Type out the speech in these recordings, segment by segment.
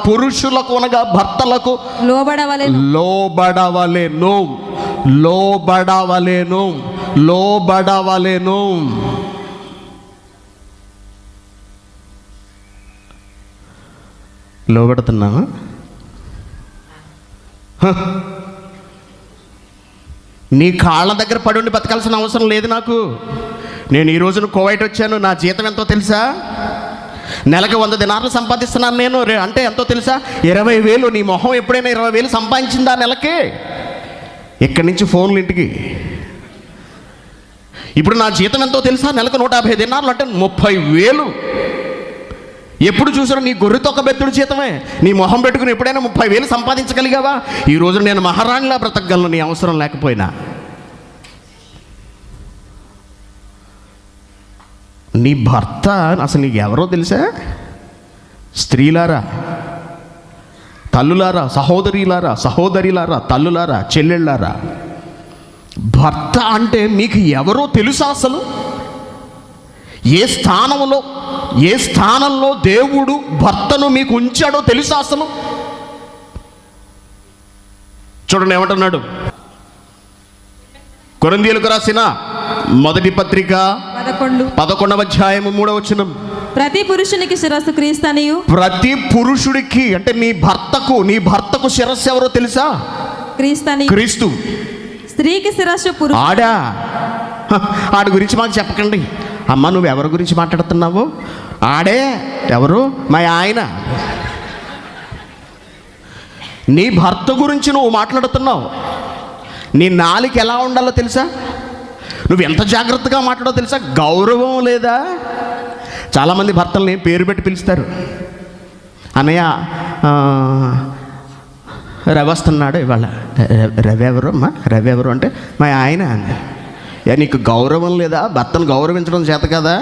పురుషులకు అనగా భర్తలకు లోబడవలెను. లోబడుతున్నావా? నీ కాళ్ళ దగ్గర పడి బతకాల్సిన అవసరం లేదు నాకు. నేను ఈ రోజున కువైట్ వచ్చాను. నా జీతం ఎంతో తెలుసా? నెలకు 100 దినార్లు సంపాదిస్తున్నాను నేను. అంటే ఎంతో తెలుసా? 20,000. నీ మొహం ఎప్పుడైనా 20,000 సంపాదించిందా నెలకి? ఇక్కడి నుంచి ఫోన్లు ఇంటికి. ఇప్పుడు నా జీతం ఎంతో తెలుసా? నెలకు 150 దినార్లు అంటే 30,000. ఎప్పుడు చూసినా నీ గొర్రెతొక్క బెత్తుడు జీతమే. నీ మొహం పెట్టుకుని ఎప్పుడైనా 30,000 సంపాదించగలిగావా? ఈ రోజు నేను మహారాణిలా బ్రతకగలను నీ అవసరం లేకపోయినా. నీ భర్త అసలు నీకు ఎవరో తెలుసా? స్త్రీలారా, తల్లులారా, సహోదరిలారా, తల్లులారా, చెల్లెళ్ళారా, భర్త అంటే మీకు ఎవరో తెలుసా? అసలు ఏ స్థానంలో దేవుడు భర్తను మీకు ఉంచాడో తెలుసా అసలు? చూడండి ఏమంటున్నాడు. కొరింథీయులకు రాసిన మొదటి పత్రిక 11వ అధ్యాయము 3వ వచనం. ప్రతి పురుషునికి శిరస్సు క్రీస్తు అనియు. ప్రతి పురుషుడికి అంటే నీ భర్తకు శిరస్సు ఎవరో తెలుసా? క్రీస్తు. స్త్రీకి శిరస్సు పురుషుడు. ఆడి గురించి మాకు చెప్పకండి. అమ్మ, నువ్వు ఎవరి గురించి మాట్లాడుతున్నావు? ఆడే ఎవరు? మా ఆయన. నీ భర్త గురించి నువ్వు మాట్లాడుతున్నావు. నీ నాలుక ఎలా ఉండాలో తెలుసా? నువ్వు ఎంత జాగ్రత్తగా మాట్లాడో తెలుసా? గౌరవం లేదా? చాలామంది భర్తల్ని పేరు పెట్టి పిలుస్తారు. అన్నయ్య రవి వస్తున్నాడు ఇవాళ. రవి ఎవరు అమ్మా? రవి ఎవరు అంటే మా ఆయన. నీకు గౌరవం లేదా? భర్తను గౌరవించడం చేత కదా?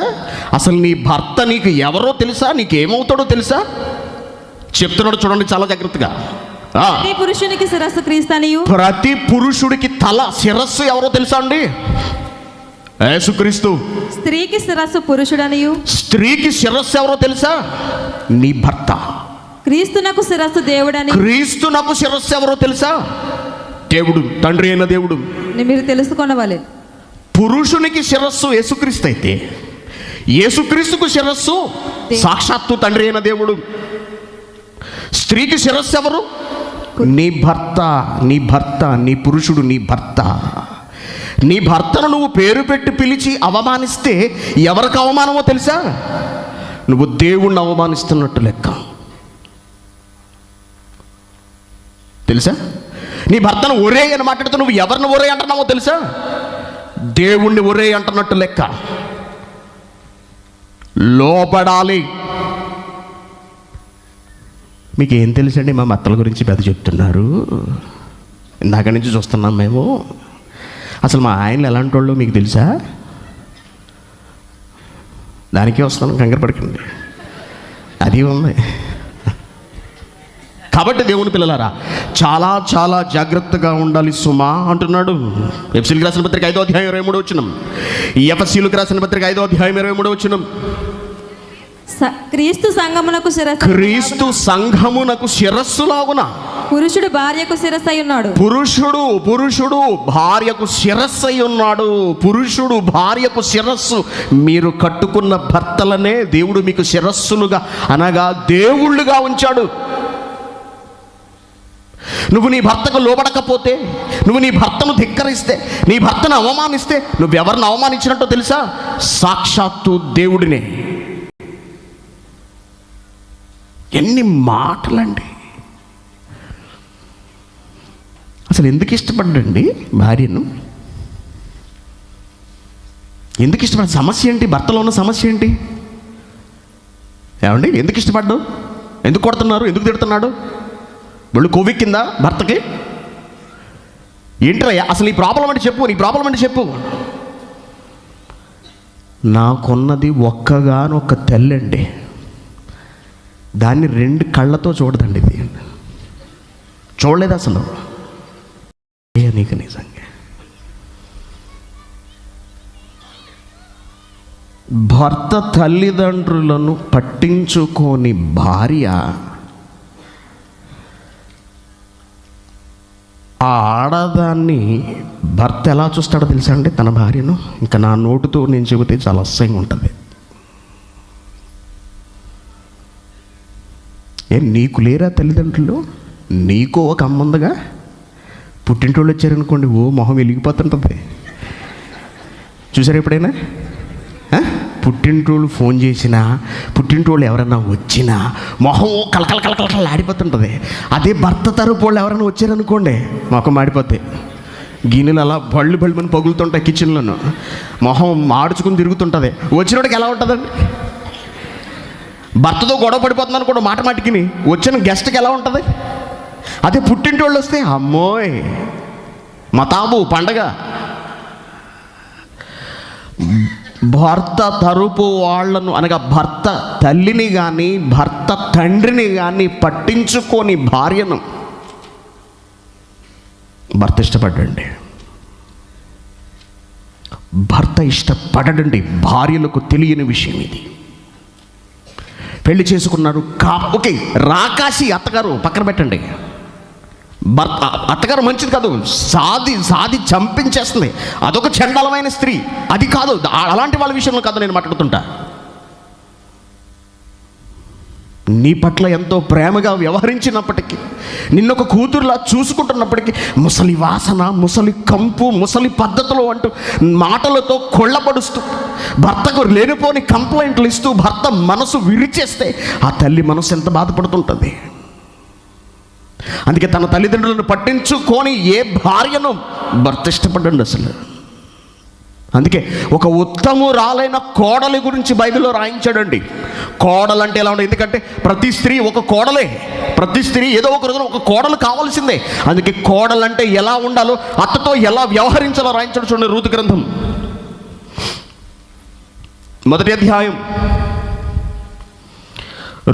అసలు నీ భర్త నీకు ఎవరో తెలుసా? నీకేమవుతాడో తెలుసా? చెప్తున్నాడు చూడండి చాలా జాగ్రత్తగా. ప్రతి పురుషునికి శిరస్సు క్రీస్తు అనియు. ప్రతి పురుషుడికి శిరస్సు ఎవరో తెలుసా అండి? యేసుక్రీస్తు. స్త్రీకి శిరస్సు పురుషుడనియు. స్త్రీకి శిరస్సు ఎవరో తెలుసా? నీ భర్త. క్రీస్తునకు శిరస్సు దేవుడని. క్రీస్తునకు శిరస్సు ఎవరో తెలుసా? దేవుడు, తండ్రి అయిన దేవుడు. మీరు తెలుసుకొనవాలి. పురుషునికి శిరస్సు యేసుక్రీస్తు అయితే యేసుక్రీస్తుకు శిరస్సు సాక్షాత్తు తండ్రి అయిన దేవుడు. స్త్రీకి శిరస్సు ఎవరు? నీ భర్త. నీ పురుషుడు నీ భర్త. నీ భర్తను నువ్వు పేరు పెట్టి పిలిచి అవమానిస్తే ఎవరికి అవమానమో తెలుసా? నువ్వు దేవుణ్ణి అవమానిస్తున్నట్టు లెక్క. తెలుసా? నీ భర్తను ఒరే అని మాట్లాడుతూ నువ్వు ఎవరిని ఒరే అంటున్నావో తెలుసా? దేవుణ్ణి ఒరే అంటున్నట్టు లెక్క. లోబడాలి. మీకేం తెలుసండి? మా మత్తల గురించి పెద్ద చెప్తున్నారు. ఇందాక నుంచి చూస్తున్నాం మేము. అసలు మా ఆయనలు ఎలాంటి వాళ్ళు మీకు తెలుసా? దానికే వస్తున్నాం, కంగారు పడకండి. అది ఉంది. కాబట్టి దేవుని పిల్లలారా, చాలా చాలా జాగ్రత్తగా ఉండాలి సుమా అంటున్నాడు. ఎఫెసీయులకు రాసిన పత్రిక 5వ అధ్యాయం 23వ వచనం. ఎఫెసీయులకు రాసిన పత్రిక 5వ అధ్యాయం 23వ వచనం. క్రీస్తు సంఘమునకు శిరస్సులాగున పురుషుడు భార్యకు శిరస్సై ఉన్నాడు. పురుషుడు భార్యకు శిరస్సై ఉన్నాడు. పురుషుడు భార్యకు శిరస్సు. మీరు కట్టుకున్న భర్తలనే దేవుడు మీకు శిరస్సులుగా అనగా దేవుళ్ళుగా ఉంచాడు. నువ్వు నీ భర్తకు లోబడకపోతే, నువ్వు నీ భర్తను ధిక్కరిస్తే, నీ భర్తను అవమానిస్తే నువ్వెవరిని అవమానించినట్టో తెలుసా? సాక్షాత్తు దేవుడినే. ఎన్ని మాటలండి! అసలు ఎందుకు ఇష్టపడ్డండి భార్యను? ఎందుకు ఇష్టపడ్డ? సమస్య ఏంటి? భర్తలో ఉన్న సమస్య ఏంటి? ఏమండి, ఎందుకు ఇష్టపడ్డావు? ఎందుకు కొడుతున్నారు? ఎందుకు తిడుతున్నాడు? వాళ్ళు కొవ్వెక్కిందా భర్తకి? ఏంట్రా అసలు నీ ప్రాబ్లం అంటే చెప్పు. నీ ప్రాబ్లం అంటే చెప్పు. నాకున్నది ఒక్కగానొక్క తెల్లండి. దాన్ని 2 కళ్ళతో చూడదండి. ఇది చూడలేదు అసలు. నీకు నిజంగా భర్త తల్లిదండ్రులను పట్టించుకోని భార్య ఆ ఆడదాన్ని భర్త ఎలా చూస్తాడో తెలుసా అండి తన భార్యను? ఇంకా నా నోటుతో నేను చెబితే చాలా అసహ్యంగా ఉంటుంది. నీకు లేరా తల్లిదండ్రులు? నీకో ఒక అమ్మ ఉందిగా. పుట్టింటోళ్ళు వచ్చారనుకోండి, ఓ మొహం వెలిగిపోతుంటుంది. చూసారు ఎప్పుడైనా? పుట్టింటోళ్ళు ఫోన్ చేసినా, పుట్టింటోళ్ళు ఎవరైనా వచ్చినా మొహం కలకల ఆడిపోతుంటుంది. అదే భర్త తరపు వాళ్ళు ఎవరైనా వచ్చారనుకోండి, మొహం ఆడిపోతాయి. గిన్నెలు అలా బళ్ళు బళ్ళుమని పగులుతుంటాయి కిచెన్లోనూ, మొహం మాడుచుకుని తిరుగుతుంటుంది. వచ్చినోడికి ఎలా ఉంటుందండి? భర్తతో గొడవ పడిపోతున్నాను కూడా మాట మాటికి, వచ్చిన గెస్ట్కి ఎలా ఉంటుంది? అదే పుట్టింటోళ్ళు వస్తే అమ్మోయ్ మతాబు పండగ. భర్త తరపు వాళ్ళను అనగా భర్త తల్లిని కానీ భర్త తండ్రిని కానీ పట్టించుకొని భార్యను భర్త ఇష్టపడండి. భర్త ఇష్టపడడండి. భార్యలకు తెలియని విషయం ఇది. పెళ్లి చేసుకున్నారు ఓకే, రాకాసి అత్తగారు పక్కన పెట్టండి. భర్త అత్తగారు మంచిది కాదు, సాది చంపించేస్తుంది. అదొక చండాలమైన స్త్రీ. అది కాదు, అలాంటి వాళ్ళ విషయంలో కాదు నేను మాట్లాడుతుంటా. నీ పట్ల ఎంతో ప్రేమగా వ్యవహరించినప్పటికీ, నిన్నొక కూతురులా చూసుకుంటున్నప్పటికీ ముసలి వాసన, ముసలి కంపు, ముసలి పద్ధతులు అంటూ మాటలతో కొళ్ళబడుస్తూ భర్తకు లేనిపోని కంప్లైంట్లు ఇస్తూ భర్త మనసు విరిచేస్తే ఆ తల్లి మనసు ఎంత బాధపడుతుంటుంది. అందుకే తన తల్లిదండ్రులను పట్టించుకొని ఏ భార్యను భర్త ఇష్టపడండి అసలు. అందుకే ఒక ఉత్తమురాలైన కోడలి గురించి బైబిల్లో రాయించాడండి. కోడలు అంటే ఎలా ఉండదు? ఎందుకంటే ప్రతి స్త్రీ ఒక కోడలే. ప్రతి స్త్రీ ఏదో ఒక రోజున ఒక కోడలు కావాల్సిందే. అందుకే కోడలు అంటే ఎలా ఉండాలో, అత్తతో ఎలా వ్యవహరించాలో రాయించాడు. చూడండి, రూతు గ్రంథం 1వ అధ్యాయం.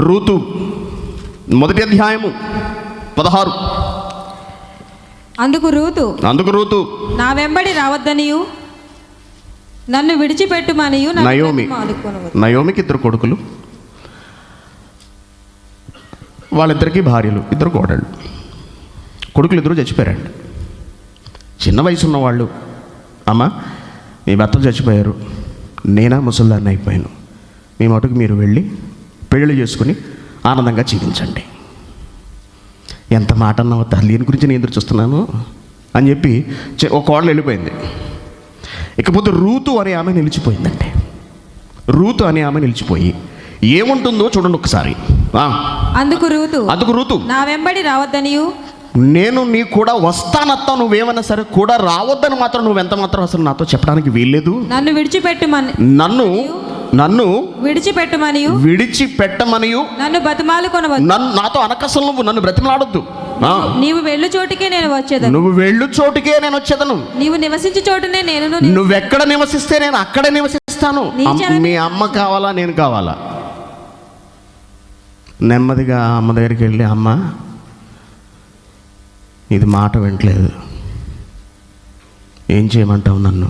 రూతు 1వ అధ్యాయము 16. అందుకు రూతు నా వెంబడి రావద్దనియు నన్ను విడిచిపెట్టుమనియు నయోమికి 2 కొడుకులు, వాళ్ళిద్దరికీ భార్యలు, 2 కోడళ్ళు. కొడుకులు 2 చచ్చిపోయారండి. చిన్న వయసు ఉన్నవాళ్ళు. అమ్మ, మీ భర్తలు చచ్చిపోయారు, నేనా ముసల్దాన్ని అయిపోయాను, మీ మటుకు మీరు వెళ్ళి పెళ్ళి చేసుకుని ఆనందంగా జీవించండి. ఎంత మాట అన్నావు తల్లి, దీని గురించి నేను ఎదురు చూస్తున్నాను అని చెప్పి ఒక కోడలు వెళ్ళిపోయింది. ఇకపోతే రూతు అనే ఆమె నిలిచిపోయిందండి. రూతు అనే ఆమె నిలిచిపోయి ఏముంటుందో చూడండి ఒకసారి. అందుకు రూతు నా వెంబడి రావద్దనియు నేను నీ కూడా వస్తానత్తా, నువ్వేమన్నా సరే కూడా రావద్దని మాత్రం నువ్వెంత మాత్రం అసలు నాతో చెప్పడానికి వీల్లేదు. నన్ను విడిచిపెట్టుమని విడిచిపెట్టమనియు నన్ను బతిమాలుకొనవద్దు. నాతో అనకసలు నన్ను బ్రతిమలాడొద్దు. నీవు వెళ్ళు చోటికే నేను వచ్చేదను. నువ్వు వెళ్ళు చోటుకే నేను వచ్చేదను. నీవు నివసించే చోటునే నేను. నువ్వెక్కడ నివసిస్తే నేను అక్కడే నివసిస్తాను. మీ అమ్మ కావాలా, నేను కావాలా? నెమ్మదిగా అమ్మ దగ్గరికి వెళ్ళి, అమ్మ ఇది మాట వింటలేదు, ఏం చేయమంటావు నన్ను?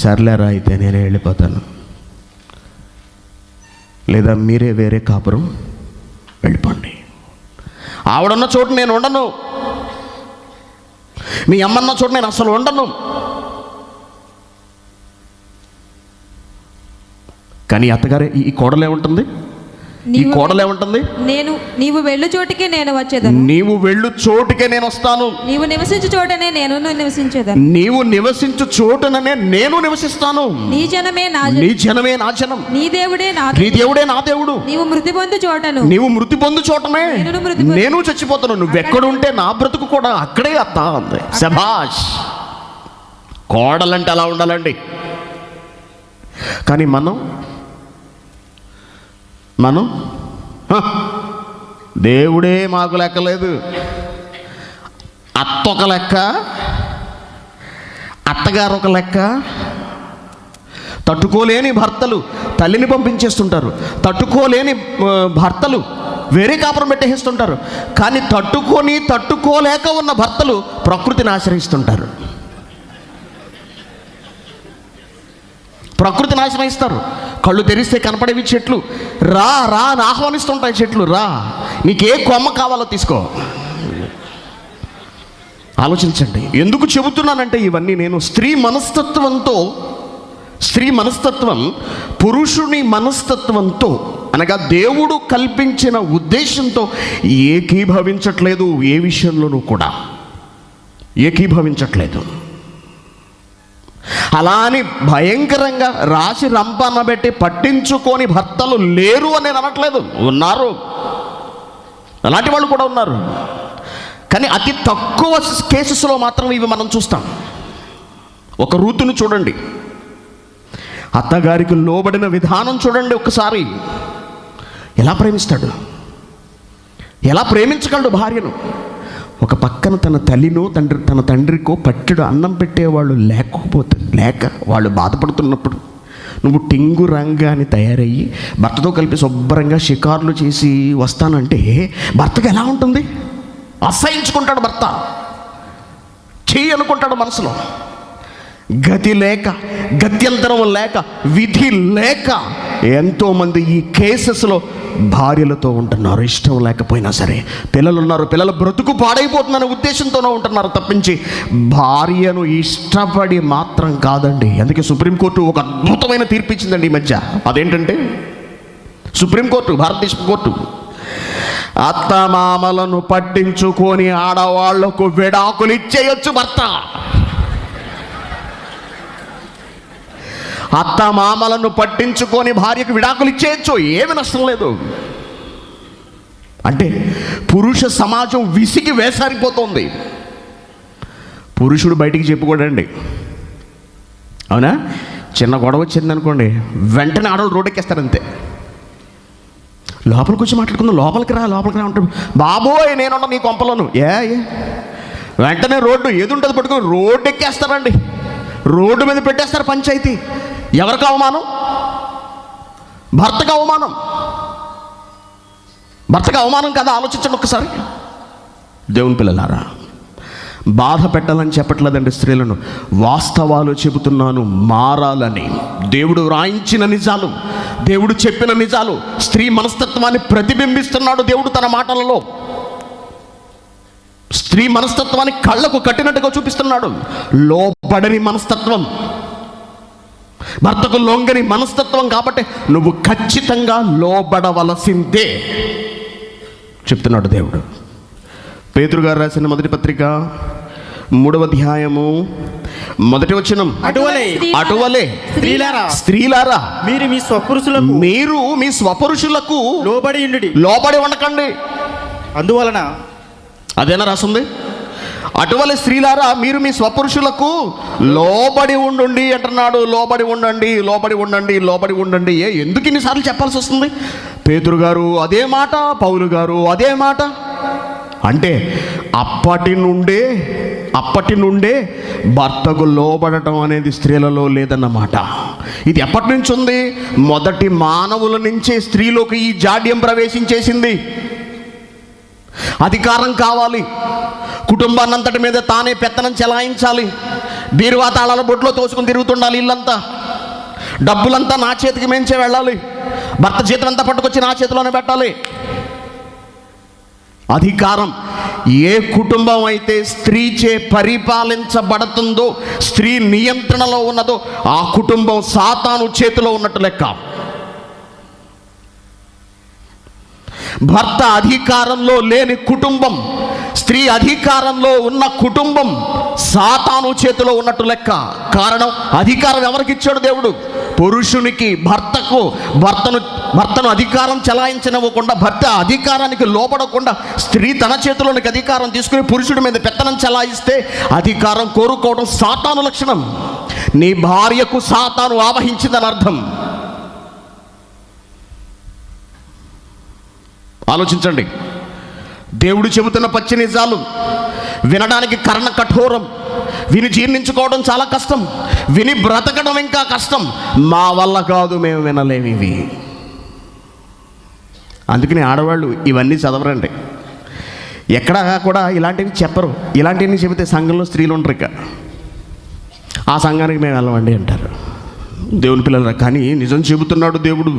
సర్లేరా అయితే నేనే వెళ్ళిపోతాను, లేదా మీరే వేరే కాపురం వెళ్ళిపోండి. ఆవిడన్న చోటు నేను ఉండను, మీ అమ్మన్న చోటు నేను అసలు ఉండను. కానీ అత్తగారే ఈ కోడలే ఉంటుంది. ఈ కోడలే ఉంటుంది, నీవు వెళ్ళు చోటికే నేను వచ్చేదను. నీవు వెళ్ళు చోటుకే నేను వస్తాను. నీవు నివసించు చోటనే నేను నివసించేదను. నీవు నివసించు చోటనే నేను నివసిస్తాను. నీ జనమే నా జనం. నీ దేవుడే నా దేవుడు. నీవు మృతి పొందు చోటనే నేను చచ్చిపోతాను. నువ్వెక్కడుంటే నా బ్రతుకు కూడా అక్కడే అత్తా అంది. శభాష్. కోడలంటే అలా ఉండాలండి. కానీ మనం దేవుడే మాకు లెక్కలేదు. అత్త ఒక లెక్క, అత్తగారు ఒక లెక్క. తట్టుకోలేని భర్తలు తల్లిని పంపించేస్తుంటారు. తట్టుకోలేని భర్తలు వేరే కాపురం పెట్టేస్తుంటారు. కానీ తట్టుకోలేక ఉన్న భర్తలు ప్రకృతిని ఆశ్రయిస్తుంటారు. ప్రకృతిని ఆశ్రయిస్తారు. కళ్ళు తెరిస్తే కనపడేవి చెట్లు. రా అని ఆహ్వానిస్తుంటాయి చెట్లు. రా, నీకు ఏ కొమ్మ కావాలో తీసుకో. ఆలోచించండి. ఎందుకు చెబుతున్నానంటే ఇవన్నీ నేను స్త్రీ మనస్తత్వం పురుషుని మనస్తత్వంతో అనగా దేవుడు కల్పించిన ఉద్దేశంతో ఏకీభవించట్లేదు. ఏ విషయంలోనూ కూడా ఏకీభవించట్లేదు. అలా అని భయంకరంగా రాసి రంపాన పెట్టి పట్టించుకొని భర్తలు లేరు అని నేను అనట్లేదు, ఉన్నారు, అలాంటి వాళ్ళు కూడా ఉన్నారు. కానీ అతి తక్కువ కేసెస్లో మాత్రం ఇవి మనం చూస్తాం. ఒక రూతును చూడండి, అత్తగారికి లోబడిన విధానం చూడండి ఒక్కసారి. ఎలా ప్రేమిస్తాడు, ఎలా ప్రేమించగలడు భార్యను. ఒక పక్కన తన తండ్రికో పట్టెడు అన్నం పెట్టేవాళ్ళు లేక వాళ్ళు బాధపడుతున్నప్పుడు నువ్వు టింగు రంగా అని తయారయ్యి భర్తతో కలిపి శుభ్రంగా షికార్లు చేసి వస్తానంటే భర్తకు ఎలా ఉంటుంది? అసహించుకుంటాడు భర్త, చెయ్యి అనుకుంటాడు మనసులో. గతి లేక, గత్యంతరం లేక, విధి లేక ఎంతోమంది ఈ కేసెస్లో భార్యలతో ఉంటున్నారు. ఇష్టం లేకపోయినా సరే, పిల్లలు ఉన్నారు, పిల్లల బ్రతుకు పాడైపోతుందనే ఉద్దేశంతోనే ఉంటున్నారు తప్పించి భార్యను ఇష్టపడి మాత్రం కాదండి. అందుకే సుప్రీంకోర్టు ఒక అద్భుతమైన తీర్పు ఇచ్చిందండి ఈ మధ్య. అదేంటంటే సుప్రీంకోర్టు, భారతదేశ కోర్టు, అత్తమామలను పట్టించుకొని ఆడవాళ్లకు విడాకులు ఇచ్చేయొచ్చు భర్త. అత్తమామలను పట్టించుకొని భార్యకు విడాకులు ఇచ్చేయచ్చు, ఏమి నష్టం లేదు. అంటే పురుష సమాజం విసిగి వేసారిపోతుంది. పురుషుడు బయటికి చెప్పుకోడండి, అవునా? చిన్న గొడవ వచ్చిందనుకోండి, వెంటనే ఆడవాళ్ళు రోడ్డెక్కేస్తారు అంతే. లోపలికి వచ్చి మాట్లాడుకుందాం, లోపలికి రా అంటాడు. బాబోయ్ నేనున్నా నీ కొంపలోను. వెంటనే రోడ్డు ఎదుంటుంది పట్టుకుని రోడ్డు ఎక్కేస్తారండి, రోడ్డు మీద పెట్టేస్తారు పంచాయతీ. ఎవరికి అవమానం? భర్తకు అవమానం. భర్తకు అవమానం కదా, ఆలోచించండి ఒకసారి. దేవుని పిల్లలారా, బాధ పెట్టాలని చెప్పట్లేదండి స్త్రీలను, వాస్తవాలు చెబుతున్నాను, మారాలని. దేవుడు రాయించిన నిజాలు, దేవుడు చెప్పిన నిజాలు, స్త్రీ మనస్తత్వాన్ని ప్రతిబింబిస్తున్నాడు దేవుడు తన మాటలలో. స్త్రీ మనస్తత్వాన్ని కళ్ళకు కట్టినట్టుగా చూపిస్తున్నాడు. లోబడని మనస్తత్వం, భర్తకు లొంగని మనస్తత్వం కాబట్టి నువ్వు ఖచ్చితంగా లోబడవలసిందే చెప్తున్నాడు దేవుడు. పేతురు గారు రాసిన మొదటి పత్రిక 3వ అధ్యాయము 1వ వచనం, అటువలే స్త్రీలారా మీరు మీ స్వపురుషులకు లోబడి ఉండకండి. అందువలన అదేనా రాస్తుంది? అటువలే స్త్రీలారా మీరు మీ స్వపురుషులకు లోబడి ఉండండి అంటున్నాడు. లోబడి ఉండండి. ఎందుకు ఇన్నిసార్లు చెప్పాల్సి వస్తుంది? పేతురు గారు అదే మాట, పౌలు గారు అదే మాట. అంటే అప్పటి నుండే భర్తకు లోబడటం అనేది స్త్రీలలో లేదన్నమాట. ఇది ఎప్పటి నుంచి ఉంది? మొదటి మానవుల నుంచే స్త్రీలోకి ఈ జాడ్యం ప్రవేశించేసింది. అధికారం కావాలి, కుటుంబాన్నంతటి మీద తానే పెత్తనం చెలాయించాలి, బీరువా తాళాల బొట్లో తోసుకుని తిరుగుతుండాలి, ఇల్లంతా డబ్బులంతా నా చేతికి మించే వెళ్ళాలి, భర్త జీతం అంతా పట్టుకొచ్చి నా చేతిలోనే పెట్టాలి. అధికారం ఏ కుటుంబం అయితే స్త్రీచే పరిపాలించబడుతుందో, స్త్రీ నియంత్రణలో ఉన్నదో ఆ కుటుంబం సాతాను చేతిలో ఉన్నట్టు లెక్క. భర్త అధికారంలో లేని కుటుంబం, స్త్రీ అధికారంలో ఉన్న కుటుంబం సాతాను చేతిలో ఉన్నట్టు లెక్క. కారణం, అధికారం ఎవరికి ఇచ్చాడు దేవుడు? పురుషునికి. భర్తను అధికారం చెలాయించనివ్వకుండా, భర్త అధికారానికి లోపడకుండా స్త్రీ తన చేతిలోనికి అధికారం తీసుకుని పురుషుడి మీద పెత్తనం చెలాయిస్తే అధికారం కోరుకోవడం సాతాను లక్షణం. నీ భార్యకు సాతాను ఆవహించిందని అర్థం. ఆలోచించండి. దేవుడు చెబుతున్న పచ్చి నిజాలు వినడానికి కర్ణ కఠోరం, విని జీర్ణించుకోవడం చాలా కష్టం, విని బ్రతకడం ఇంకా కష్టం. మా వల్ల కాదు, మేము వినలేము ఇవి. అందుకని ఆడవాళ్ళు ఇవన్నీ చదవరండి, ఎక్కడా కూడా ఇలాంటివి చెప్పరు. ఇలాంటివన్నీ చెబితే సంఘంలో స్త్రీలు ఉండరు, ఇక ఆ సంఘానికి మేము వెళ్ళమండి అంటారు. దేవుని పిల్లలు కానీ నిజం చెబుతున్నాడు దేవుడు.